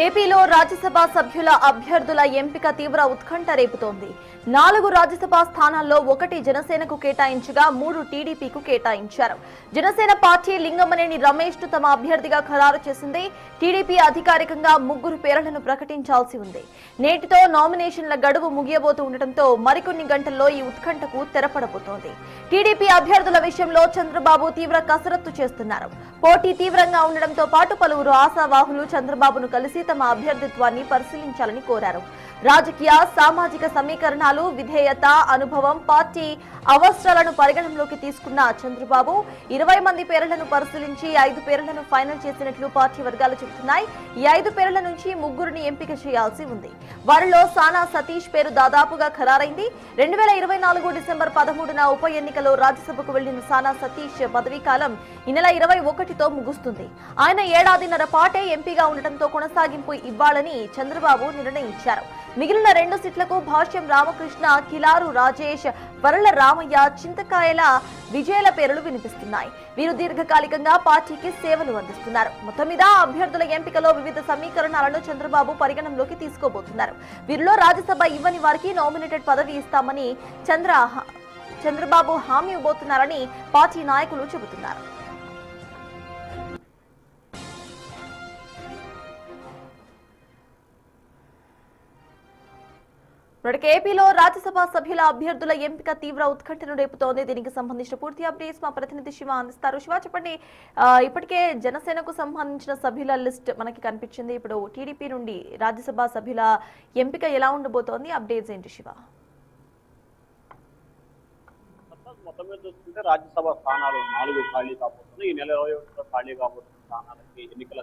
ఏపీలో రాజ్యసభ సభ్యుల అభ్యర్థుల ఎంపిక తీవ్ర ఉత్కంఠ రేపుతోంది. 4 రాజ్యసభ స్థానాల్లో 1 జనసేనకు కేటాయించగా 3 టీడీపీకు కేటాయించారు. జనసేన పార్టీ లింగమనేని రమేష్ ను తమ అభ్యర్థిగా ఖరారు చేసింది. టీడీపీ అధికారికంగా 3 పేర్లను ప్రకటించాల్సి ఉంది. నేటితో నామినేషన్ల గడువు ముగియబోతూ ఉండటంతో మరికొన్ని గంటల్లో ఈ ఉత్కంఠకు తెరపడబోతోంది. టీడీపీ అభ్యర్థుల విషయంలో చంద్రబాబు తీవ్ర కసరత్తు చేస్తున్నారు. పోటీ తీవ్రంగా ఉండడంతో పాటు పలువురు ఆశావాహులు చంద్రబాబును కలిసి తమ అభ్యర్థిత్వాన్ని పరిశీలించాలని కోరారు. రాజకీయ సామాజిక సమీకరణాలు, విధేయత, అనుభవం, పార్టీ అవసరాలను పరిగణనలోకి తీసుకున్న చంద్రబాబు 20 మంది పేర్లను పరిశీలించి 5 పేర్లను ఫైనల్ చేసినట్లు పార్టీ వర్గాలు చెబుతున్నాయి. ఈ 5 పేర్ల నుంచి 3ని ఎంపిక చేయాల్సి ఉంది. వారిలో సానా సతీష్ పేరు దాదాపుగా ఖరారైంది. 2024 డిసెంబర్ 13న ఉప ఎన్నికలో రాజ్యసభకు వెళ్లిన సానా సతీష్ పదవీకాలం ఈ నెల 21తో ముగుస్తుంది. ఆయన ఏడాదిన్నర పాటే ఎంపీగా ఉండటంతో కొనసాగింపు ఇవ్వాలని చంద్రబాబు నిర్ణయించారు. మిగిలిన 2 సీట్లకు భాష్యం రామకృష్ణ, కిలారు రాజేష్, వరల రామయ్య, చింతకాయల విజయల పేర్లు వినిపిస్తున్నాయి. వీరు దీర్ఘకాలికంగా పార్టీకి సేవలు అందిస్తున్నారు. మొత్తం మీద అభ్యర్థుల ఎంపికలో వివిధ సమీకరణాలను చంద్రబాబు పరిగణనలోకి తీసుకోబోతున్నారు. వీరిలో రాజ్యసభ ఇవ్వని వారికి నామినేటెడ్ పదవి ఇస్తామని చంద్రబాబు హామీ ఇవ్వబోతున్నారని పార్టీ నాయకులు చెబుతున్నారు. ఏపీలో రాజ్యసభ సభ్యుల అభ్యర్థుల ఎంపిక తీవ్ర ఉత్కంఠను రేపుతోంది. దీనికి సంబంధించిన పూర్తి అప్డేట్స్ మా ప్రతినిధి శివ అందిస్తారు. శివ, చెప్పండి, ఇప్పటికే జనసేనకు సంబంధించిన సభ్యుల లిస్ట్ మనకి కనిపించింది. ఇప్పుడు టీడీపీ నుండి రాజ్యసభ సభ్యుల ఎంపిక ఎలా ఉండబోతోంది? అప్డేట్స్ ఏంటి శివ? మొత్తం మీద చూసుకుంటే రాజ్యసభ స్థానాలు 4 ఖాళీ కాబోతుంది. ఈ నెల 21 ఖాళీ కాబోతున్న స్థానాలకి ఎన్నికల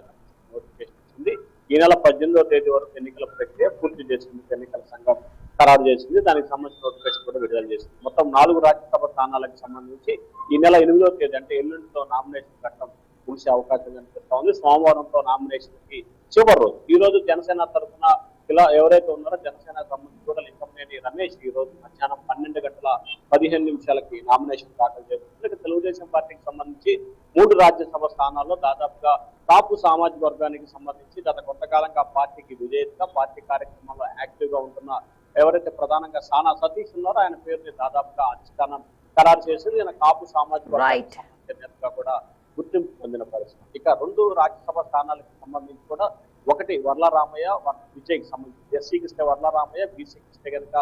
నోటిఫికేషన్ ఇచ్చింది. ఈ నెల 18వ తేదీ వరకు ఎన్నికల ప్రక్రియ పూర్తి చేసింది. ఎన్నికల సంఘం ఖరారు చేసింది. దానికి సంబంధించిన నోటిఫికేషన్ కూడా విడుదల చేసింది. మొత్తం 4 రాజ్యసభ స్థానాలకు సంబంధించి ఈ నెల 8వ తేదీ అంటే ఎల్లుండితో నామినేషన్ ఘట్టం ముగిసే అవకాశం కనిపిస్తా ఉంది. సోమవారంతో నామినేషన్ కి చివరి రోజు. ఈ రోజు జనసేన తరఫున ఇలా ఎవరైతే ఉన్నారో జనసేన సంబంధించి కూడా లింగమనేని రమేష్ ఈ రోజు మధ్యాహ్నం 12:15 నామినేషన్ దాఖలు చేస్తున్నారు. తెలుగుదేశం పార్టీకి సంబంధించి 3 రాజ్యసభ స్థానాల్లో దాదాపుగా కాపు సామాజిక వర్గానికి సంబంధించి గత కొంతకాలంగా పార్టీకి విధేయతగా పార్టీ కార్యక్రమాల్లో యాక్టివ్ గా ఉంటున్న ఎవరైతే ప్రధానంగా సానా సతీష్ ఉన్నారో ఆయన పేరుని దాదాపుగా అధిష్టానం ఖరారు చేసింది. ఆయన కాపు సామాజిక వర్గానికి సంబంధించిన కూడా గుర్తింపు పొందిన పరిస్థితి. ఇక 2 రాజ్యసభ స్థానాలకు సంబంధించి కూడా ఒకటి వర్ల రామయ్య, విజయ్కి సంబంధించి ఎస్సీకి ఇస్తే వర్ల రామయ్య, బీసీకి ఇస్తే కనుక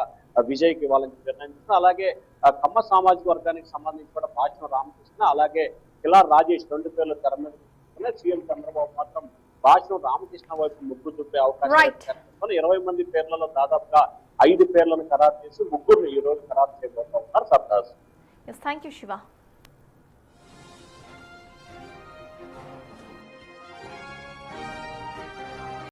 విజయ్కి ఇవ్వాలని నిర్ణయించిన. అలాగే కమ్మ సామాజిక వర్గానికి సంబంధించి కూడా భాష్యం రామకృష్ణ, అలాగే కిలార్ రాజేష్ 2 పేర్లు తెర మీద సీఎం చంద్రబాబు మాత్రం భాష్యం రామకృష్ణ వైపు ముగ్గురు చూపే అవకాశం. 20 మంది పేర్లలో దాదాపుగా 5 పేర్లను ఖరారు చేసి 3ని ఈ రోజు ఖరారు చేయబోతున్నారు. సర్దార్. Thank you Shiva.